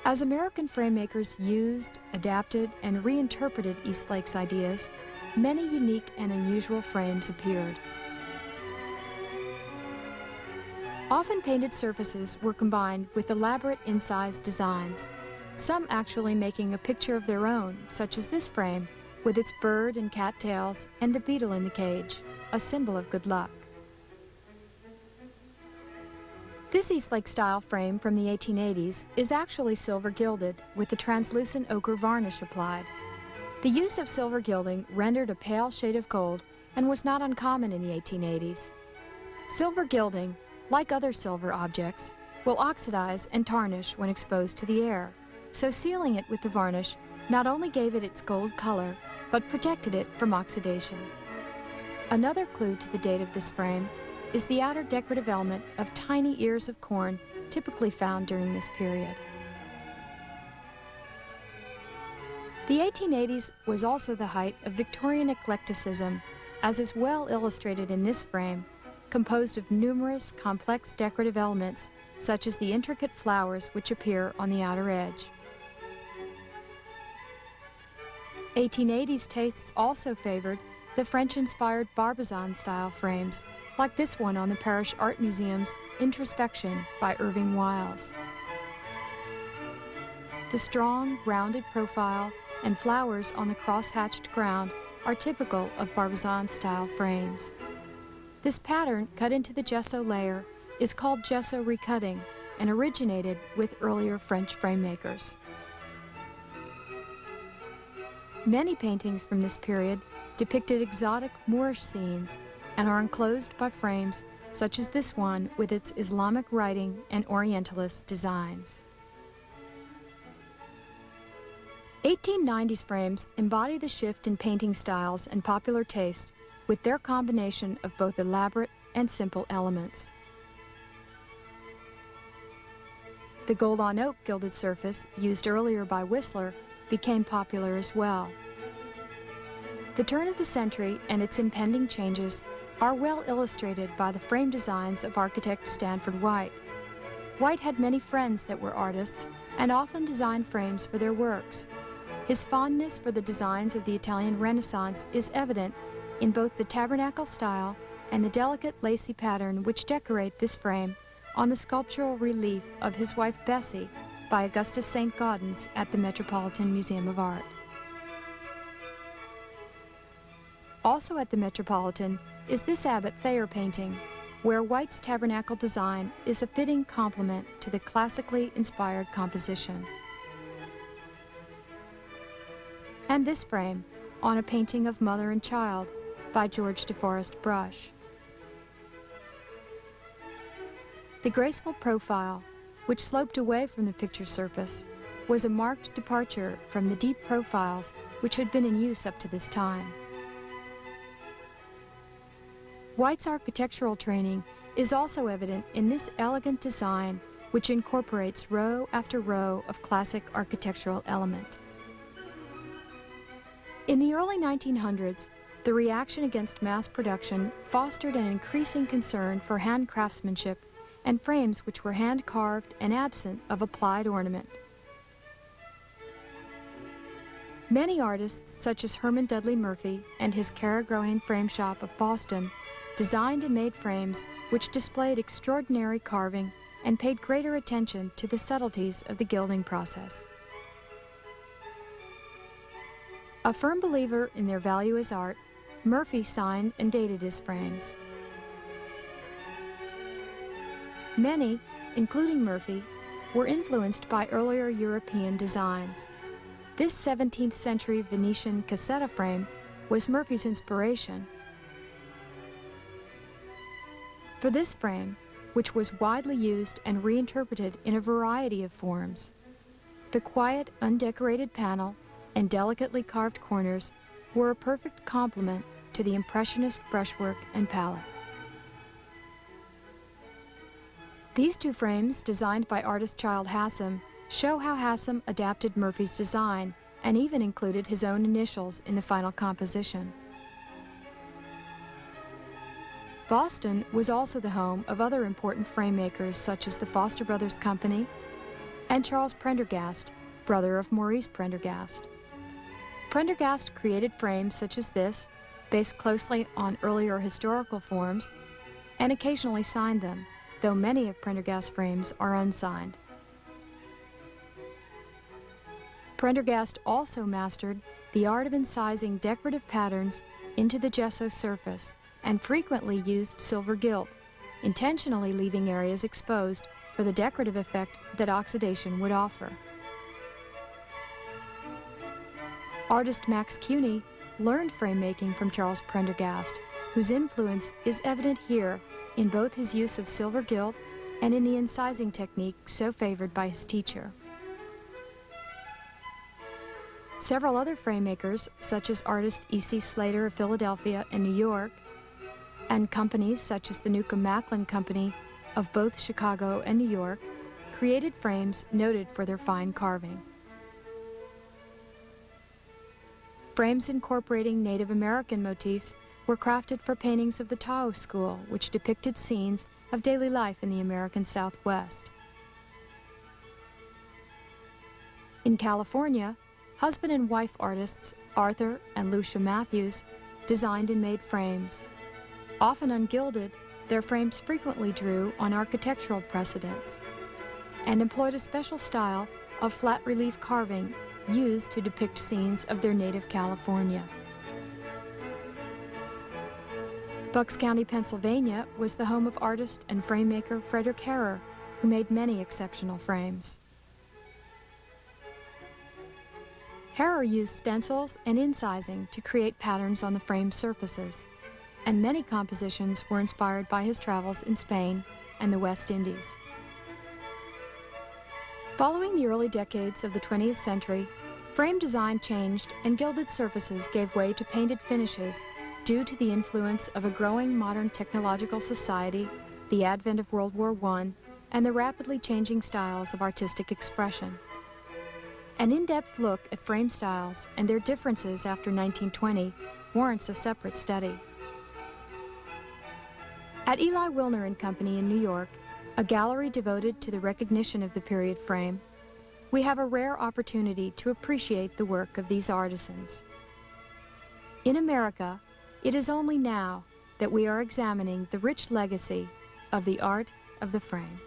As American framemakers used, adapted, and reinterpreted Eastlake's ideas, many unique and unusual frames appeared. Often painted surfaces were combined with elaborate incised designs, some actually making a picture of their own, such as this frame, with its bird and cat tails and the beetle in the cage, a symbol of good luck. This Eastlake-style frame from the 1880s is actually silver gilded with the translucent ochre varnish applied. The use of silver gilding rendered a pale shade of gold and was not uncommon in the 1880s. Silver gilding, like other silver objects, will oxidize and tarnish when exposed to the air, so sealing it with the varnish not only gave it its gold color, but protected it from oxidation. Another clue to the date of this frame is the outer decorative element of tiny ears of corn typically found during this period. The 1880s was also the height of Victorian eclecticism, as is well illustrated in this frame, composed of numerous complex decorative elements, such as the intricate flowers which appear on the outer edge. 1880s tastes also favored the French-inspired Barbizon-style frames, like this one on the Parish Art Museum's Introspection by Irving Wiles. The strong, rounded profile and flowers on the cross-hatched ground are typical of Barbizon-style frames. This pattern, cut into the gesso layer, is called gesso recutting and originated with earlier French framemakers. Many paintings from this period depicted exotic Moorish scenes and are enclosed by frames such as this one with its Islamic writing and Orientalist designs. 1890s frames embody the shift in painting styles and popular taste with their combination of both elaborate and simple elements. The gold-on-oak gilded surface used earlier by Whistler became popular as well. The turn of the century and its impending changes are well illustrated by the frame designs of architect Stanford White. White had many friends that were artists and often designed frames for their works. His fondness for the designs of the Italian Renaissance is evident in both the tabernacle style and the delicate lacy pattern which decorate this frame on the sculptural relief of his wife Bessie by Augustus St. Gaudens at the Metropolitan Museum of Art. Also at the Metropolitan is this Abbot Thayer painting, where White's tabernacle design is a fitting complement to the classically inspired composition. And this frame, on a painting of Mother and Child by George de Forest Brush. The graceful profile, which sloped away from the picture surface, was a marked departure from the deep profiles which had been in use up to this time. White's architectural training is also evident in this elegant design which incorporates row after row of classic architectural element. In the early 1900s, the reaction against mass production fostered an increasing concern for hand craftsmanship and frames which were hand-carved and absent of applied ornament. Many artists, such as Herman Dudley Murphy and his Cara Grohan Frame Shop of Boston, designed and made frames which displayed extraordinary carving and paid greater attention to the subtleties of the gilding process. A firm believer in their value as art, Murphy signed and dated his frames. Many, including Murphy, were influenced by earlier European designs. This 17th century Venetian cassetta frame was Murphy's inspiration. For this frame, which was widely used and reinterpreted in a variety of forms, the quiet, undecorated panel and delicately carved corners were a perfect complement to the Impressionist brushwork and palette. These two frames, designed by artist Child Hassam, show how Hassam adapted Murphy's design and even included his own initials in the final composition. Boston was also the home of other important frame makers such as the Foster Brothers Company, and Charles Prendergast, brother of Maurice Prendergast. Prendergast created frames such as this, based closely on earlier historical forms, and occasionally signed them, though many of Prendergast's frames are unsigned. Prendergast also mastered the art of incising decorative patterns into the gesso surface and frequently used silver gilt, intentionally leaving areas exposed for the decorative effect that oxidation would offer. Artist Max Cuny learned frame-making from Charles Prendergast, whose influence is evident here in both his use of silver gilt and in the incising technique so favored by his teacher. Several other frame makers, such as artist E.C. Slater of Philadelphia and New York, and companies such as the Newcomb-Macklin Company of both Chicago and New York, created frames noted for their fine carving. Frames incorporating Native American motifs were crafted for paintings of the Taos School, which depicted scenes of daily life in the American Southwest. In California, husband and wife artists Arthur and Lucia Matthews designed and made frames. Often ungilded, their frames frequently drew on architectural precedents and employed a special style of flat relief carving used to depict scenes of their native California. Bucks County, Pennsylvania was the home of artist and frame maker Frederick Harrer, who made many exceptional frames. Harrer used stencils and incising to create patterns on the frame surfaces, and many compositions were inspired by his travels in Spain and the West Indies. Following the early decades of the 20th century, frame design changed and gilded surfaces gave way to painted finishes due to the influence of a growing modern technological society, the advent of World War I, and the rapidly changing styles of artistic expression. An in-depth look at frame styles and their differences after 1920 warrants a separate study. At Eli Wilner Company in New York, a gallery devoted to the recognition of the period frame, we have a rare opportunity to appreciate the work of these artisans. In America, it is only now that we are examining the rich legacy of the art of the frame.